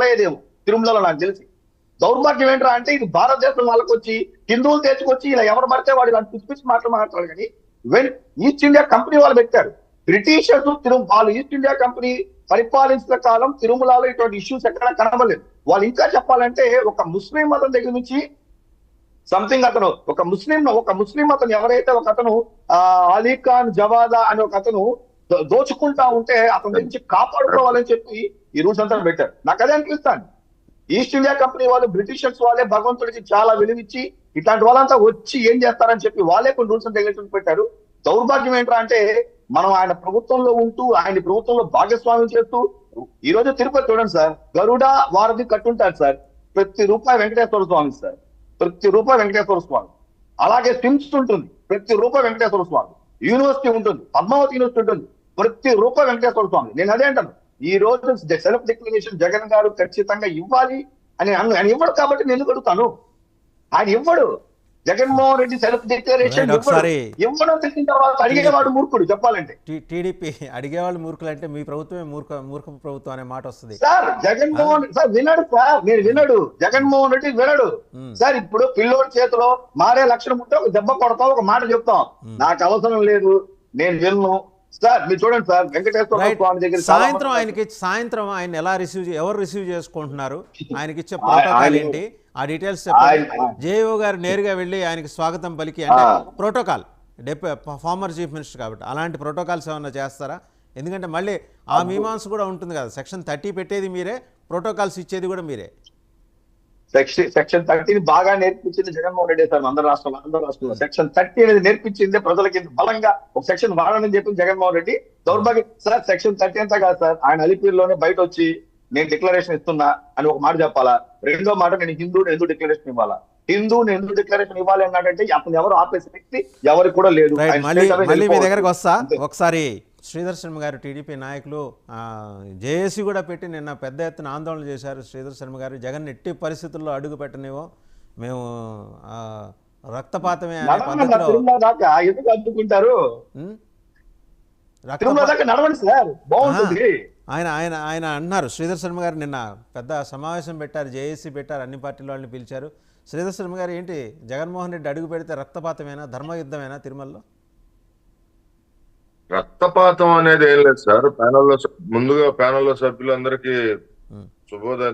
లేదేమో తిరుమలలో నాకు తెలిసి. దౌర్భాగ్యం ఏంట్రా అంటే ఇది భారతదేశం వాళ్ళకి వచ్చి హిందువులు తెచ్చుకొచ్చి ఇలా ఎవరు పడితే వాడు ఇలా పిచ్చి పిచ్చి మాటలు మాట్లాడతారు. కానీ వెన్ ఈస్ట్ ఇండియా కంపెనీ వాళ్ళు పెట్టారు, బ్రిటిషర్స్ వాళ్ళు ఈస్ట్ ఇండియా కంపెనీ పరిపాలించిన కాలం తిరుమలలో ఇటువంటి ఇష్యూస్ ఎక్కడ కనబడలేదు. వాళ్ళు ఇంకా చెప్పాలంటే ఒక ముస్లిం మతం దగ్గర నుంచి సంథింగ్ అతను ఒక ముస్లిం అతను ఎవరైతే ఒక అతను అలీఖాన్ జవాదా అనే ఒక అతను దోచుకుంటా ఉంటే అతని నుంచి కాపాడుకోవాలని చెప్పి ఈ రూల్స్ అంతా పెట్టారు. నాకు అదే అనిపిస్తాను, ఈస్ట్ ఇండియా కంపెనీ వాళ్ళు బ్రిటిషర్స్ వాళ్ళే భగవంతుడికి చాలా విలువిచ్చి ఇట్లాంటి వాళ్ళంతా వచ్చి ఏం చేస్తారని చెప్పి వాళ్ళే కొన్ని రూల్స్ అండ్ రెగ్యులేషన్స్ పెట్టారు. దౌర్భాగ్యం ఏంట్రా అంటే మనం ఆయన ప్రభుత్వంలో ఉంటూ ఆయన ప్రభుత్వంలో భాగస్వామ్యం చేస్తూ ఈ రోజు తిరుపతి చూడండి సార్, గరుడ వారధి కట్టుంటారు సార్, ప్రతి రూపాయి వెంకటేశ్వర స్వామి సార్, ప్రతి రూపాయి వెంకటేశ్వర స్వామి. అలాగే స్విమ్స్ ఉంటుంది, ప్రతి రూపాయి వెంకటేశ్వర స్వామి. యూనివర్సిటీ ఉంటుంది, పద్మావతి యూనివర్సిటీ ఉంటుంది, ప్రతి రూపాయి వెంకటేశ్వర స్వామి. నేను అదే అంటాను, ఈ రోజు సెల్ఫ్ డిక్లరేషన్ జగన్ గారు ఖచ్చితంగా ఇవ్వాలి అని ఆయన ఇవ్వడు కాబట్టి నేను ఎందుకు అడుగుతాను. ఆయన ఇవ్వడు, జగన్మోహన్ రెడ్డి సెల్ఫ్ డిక్లరేషన్ ఇవ్వడం తెలిసిన తర్వాత అడిగేవాడు మూర్ఖుడు చెప్పాలంటే. టీడీపీ అడిగేవాళ్ళు మూర్ఖులు అంటే మీ ప్రభుత్వమే మూర్ఖ ప్రభుత్వం అనే మాట వస్తుంది సార్. జగన్మోహన్ సార్ వినడు సార్, నేను వినడు, జగన్మోహన్ రెడ్డి వినడు సార్. ఇప్పుడు పిల్లోడి చేతిలో మారే లక్షణం ఉంటే ఒక దెబ్బ కొడతాం, ఒక మాట చెప్తాం, నాకు అవసరం లేదు నేను విన్ను సార్. మీరు చూడండి సార్, వెంకటేశ్వర స్వామి దగ్గర సాయంత్రం ఆయన ఎలా ఎవరు రిసీవ్ చేసుకుంటున్నారు, ఆయనకి ఇచ్చే ప్రోటోకాల్ ఏంటి, ఆ డీటెయిల్స్ చెప్పండి. జేఓ గారు నేరుగా వెళ్ళి ఆయనకి స్వాగతం పలికి అంటే ప్రోటోకాల్ ఫార్మర్ చీఫ్ మినిస్టర్ కాబట్టి అలాంటి ప్రోటోకాల్స్ ఏమన్నా చేస్తారా? ఎందుకంటే మళ్ళీ ఆ మీమాంస కూడా ఉంటుంది కదా, సెక్షన్ 30 పెట్టేది మీరే, ప్రోటోకాల్స్ ఇచ్చేది కూడా మీరే. సెక్షన్ 30 బాగా నేర్పించింది జగన్మోహన్ రెడ్డి సార్. అందరు రాష్ట్రంలో సెక్షన్ 30 అనేది నేర్పించింది ప్రజలకి, బలంగా ఒక సెక్షన్ వాడని చెప్పింది జగన్మోహన్ రెడ్డి. దౌర్భాగ్యం సార్, సెక్షన్ 30 అంతా కాదు సార్, ఆయన అలిపిరిలోనే బయట వచ్చి నేను డిక్లరేషన్ ఇస్తున్నా అని ఒక మాట చెప్పాలా. రెండో మాట, నేను హిందువుని ఎందుకు డిక్లరేషన్ ఇవ్వాలా, హిందువుని ఎందుకు డిక్లరేషన్ ఇవ్వాలి అన్నాడంటే అతను ఎవరు ఆపేసే వ్యక్తి ఎవరికి కూడా లేదు. మళ్ళీ మీ దగ్గరకు వస్తా. ఒకసారి శ్రీధర్ శర్మ గారు, టీడీపీ నాయకులు జేఏసీ కూడా పెట్టి నిన్న పెద్ద ఎత్తున ఆందోళన చేశారు. శ్రీధర్ శర్మ గారు, జగన్ ఎట్టి పరిస్థితుల్లో అడుగు పెట్టనివో, మేము రక్తపాతమే అనే పద్ధతిలో ఎందుకు అడ్డుకుంటారు, ఆయన ఆయన ఆయన అన్నారు. శ్రీధర్ శర్మ గారు నిన్న పెద్ద సమావేశం పెట్టారు, జేఏసీ పెట్టారు, అన్ని పార్టీల వాళ్ళని పిలిచారు. శ్రీధర్ శర్మ గారు, ఏంటి జగన్మోహన్ రెడ్డి అడుగు పెడితే రక్తపాతమేనా, ధర్మయుద్ధమేనా తిరుమలలో? రక్తపాతం అనేది ఏం లేదు సార్. ముందుగా ప్యానెల్లో సభ్యులందరికీ శుభోదయం.